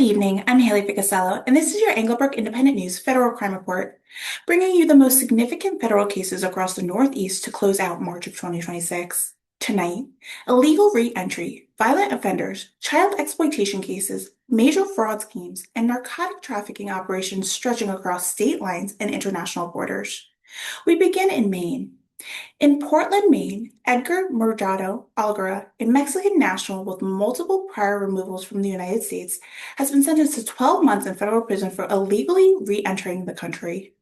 evening, I'm Haylee Ficuciello, and this is your Englebrook Independent News Federal Crime Report, bringing you the most significant federal cases across the Northeast to close out March of 2026. Tonight, illegal re-entry, violent offenders, child exploitation cases, major fraud schemes, and narcotic trafficking operations stretching across state lines and international borders. We begin in Maine. In Portland, Maine, Edgar Murgado Algara, a Mexican national with multiple prior removals from the United States, has been sentenced to 12 months in federal prison for illegally re-entering the country.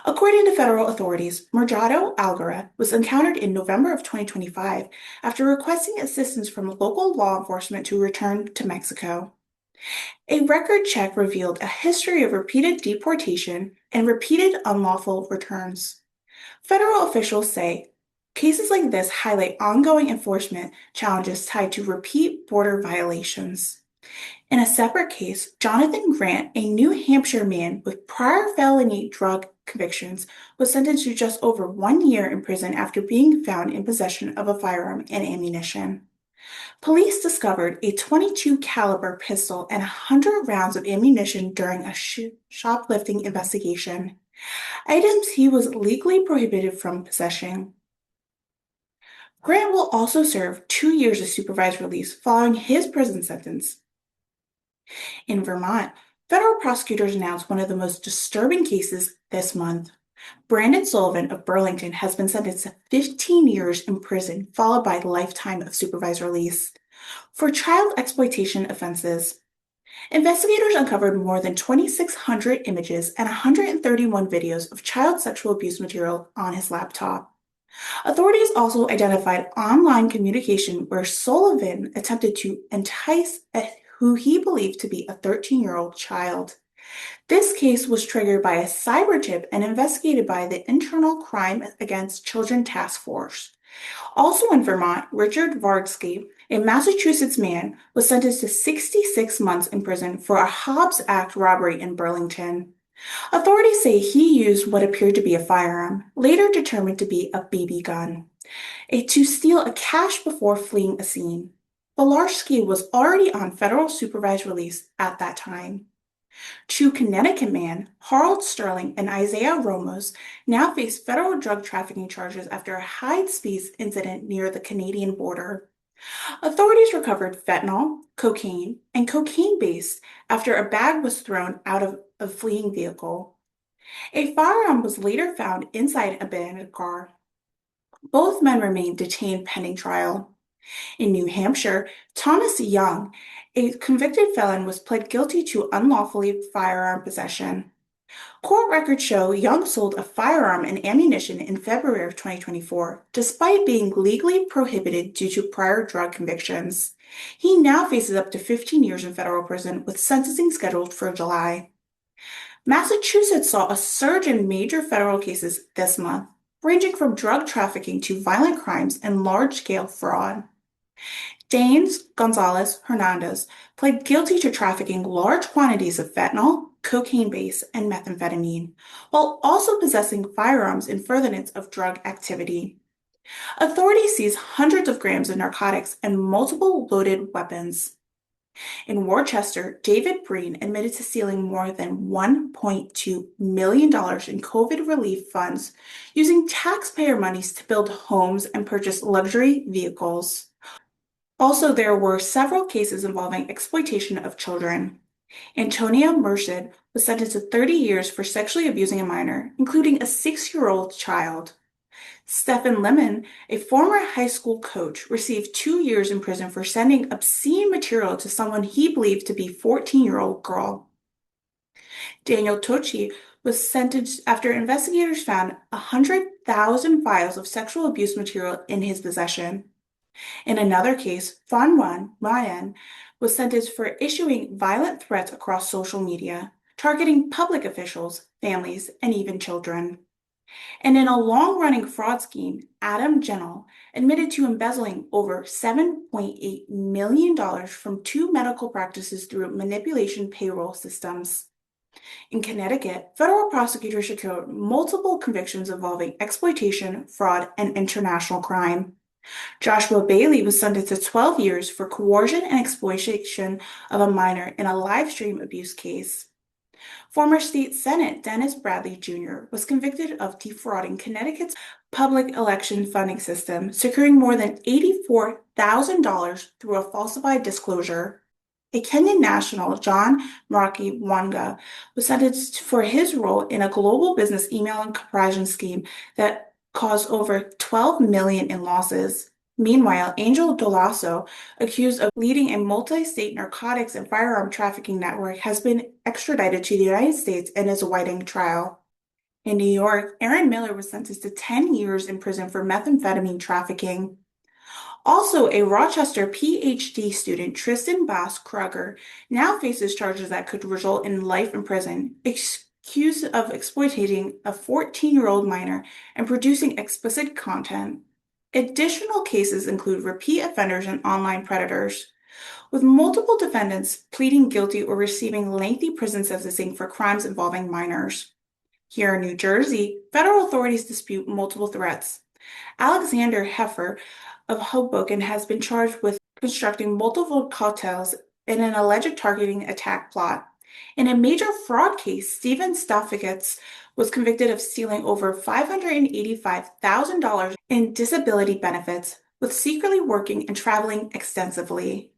According to federal authorities, Murgado Algara was encountered in November of 2025 after requesting assistance from local law enforcement to return to Mexico. A record check revealed a history of repeated deportation and repeated unlawful returns. Federal officials say cases like this highlight ongoing enforcement challenges tied to repeat border violations. In a separate case, Jonathan Grant, a New Hampshire man with prior felony drug convictions, was sentenced to just over 1 year in prison after being found in possession of a firearm and ammunition. Police discovered a .22 caliber pistol and 100 rounds of ammunition during a shoplifting investigation, items he was legally prohibited from possessing. Grant will also serve 2 years of supervised release following his prison sentence. In Vermont, federal prosecutors announced one of the most disturbing cases this month. Brandon Sullivan of Burlington has been sentenced to 15 years in prison, followed by a lifetime of supervised release, for child exploitation offenses. Investigators uncovered more than 2,600 images and 131 videos of child sexual abuse material on his laptop. Authorities also identified online communication where Sullivan attempted to entice who he believed to be a 13-year-old child. This case was triggered by a cyber tip and investigated by the Internal Crime Against Children Task Force. Also in Vermont, Richard Vardsky, a Massachusetts man, was sentenced to 66 months in prison for a Hobbs Act robbery in Burlington. Authorities say he used what appeared to be a firearm, later determined to be a BB gun, to steal a cash before fleeing a scene. Balarski was already on federal supervised release at that time. Two Connecticut men, Harold Sterling and Isaiah Ramos, now face federal drug trafficking charges after a high-speed incident near the Canadian border. Authorities recovered fentanyl, cocaine, and cocaine base after a bag was thrown out of a fleeing vehicle. A firearm was later found inside an abandoned car. Both men remain detained pending trial. In New Hampshire, Thomas Young, a convicted felon, was pled guilty to unlawfully firearm possession. Court records show Young sold a firearm and ammunition in February of 2024, despite being legally prohibited due to prior drug convictions. He now faces up to 15 years in federal prison, with sentencing scheduled for July. Massachusetts saw a surge in major federal cases this month, ranging from drug trafficking to violent crimes and large-scale fraud. Danes Gonzalez Hernandez pled guilty to trafficking large quantities of fentanyl, cocaine base, and methamphetamine, while also possessing firearms in furtherance of drug activity. Authorities seized hundreds of grams of narcotics and multiple loaded weapons. In Worcester, David Breen admitted to stealing more than $1.2 million in COVID relief funds, using taxpayer monies to build homes and purchase luxury vehicles. Also, there were several cases involving exploitation of children. Antonia Mursid was sentenced to 30 years for sexually abusing a minor, including a 6-year-old child. Stephen Lemon, a former high school coach, received 2 years in prison for sending obscene material to someone he believed to be a 14-year-old girl. Daniel Tochi was sentenced after investigators found 100,000 files of sexual abuse material in his possession. In another case, Fan Mayan was sentenced for issuing violent threats across social media, targeting public officials, families, and even children. And in a long-running fraud scheme, Adam Genel admitted to embezzling over $7.8 million from 2 medical practices through manipulation payroll systems. In Connecticut, federal prosecutors secured multiple convictions involving exploitation, fraud, and international crime. Joshua Bailey was sentenced to 12 years for coercion and exploitation of a minor in a live stream abuse case. Former State Senate Dennis Bradley Jr. was convicted of defrauding Connecticut's public election funding system, securing more than $84,000 through a falsified disclosure. A Kenyan national, John Mraki Wanga, was sentenced for his role in a global business email and compression scheme that caused over $12 million in losses. Meanwhile, Angel Dolaso, accused of leading a multi-state narcotics and firearm trafficking network, has been extradited to the United States and is awaiting trial. In New York, Aaron Miller was sentenced to 10 years in prison for methamphetamine trafficking. Also, a Rochester PhD student, Tristan Bass Kruger, now faces charges that could result in life in prison, accused of exploiting a 14-year-old minor and producing explicit content. Additional cases include repeat offenders and online predators, with multiple defendants pleading guilty or receiving lengthy prison sentencing for crimes involving minors. Here in New Jersey, federal authorities dispute multiple threats. Alexander Heffer of Hoboken has been charged with constructing multiple cartels in an alleged targeting attack plot. In a major fraud case, Stephen Staffiketz was convicted of stealing over $585,000 in disability benefits, with secretly working and traveling extensively.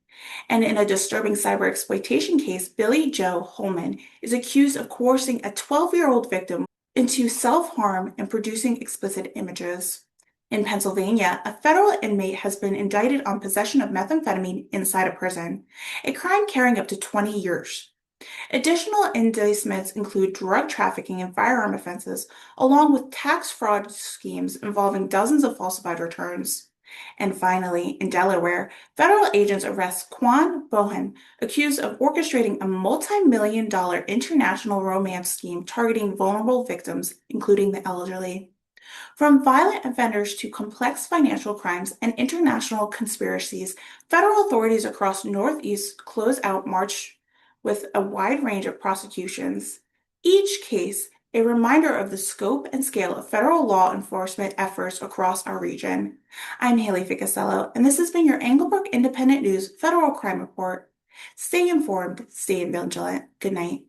And in a disturbing cyber exploitation case, Billy Joe Holman is accused of coercing a 12-year-old victim into self-harm and producing explicit images. In Pennsylvania, a federal inmate has been indicted on possession of methamphetamine inside a prison, a crime carrying up to 20 years. Additional indictments include drug trafficking and firearm offenses, along with tax fraud schemes involving dozens of falsified returns. And finally, in Delaware, federal agents arrest Quan Bohan, accused of orchestrating a multi-million-dollar international romance scheme targeting vulnerable victims, including the elderly. From violent offenders to complex financial crimes and international conspiracies, federal authorities across the Northeast close out March with a wide range of prosecutions. Each case a reminder of the scope and scale of federal law enforcement efforts across our region. I'm Haylee Ficuciello, and this has been your Englebrook Independent News Federal Crime Report. Stay informed, stay vigilant. Good night.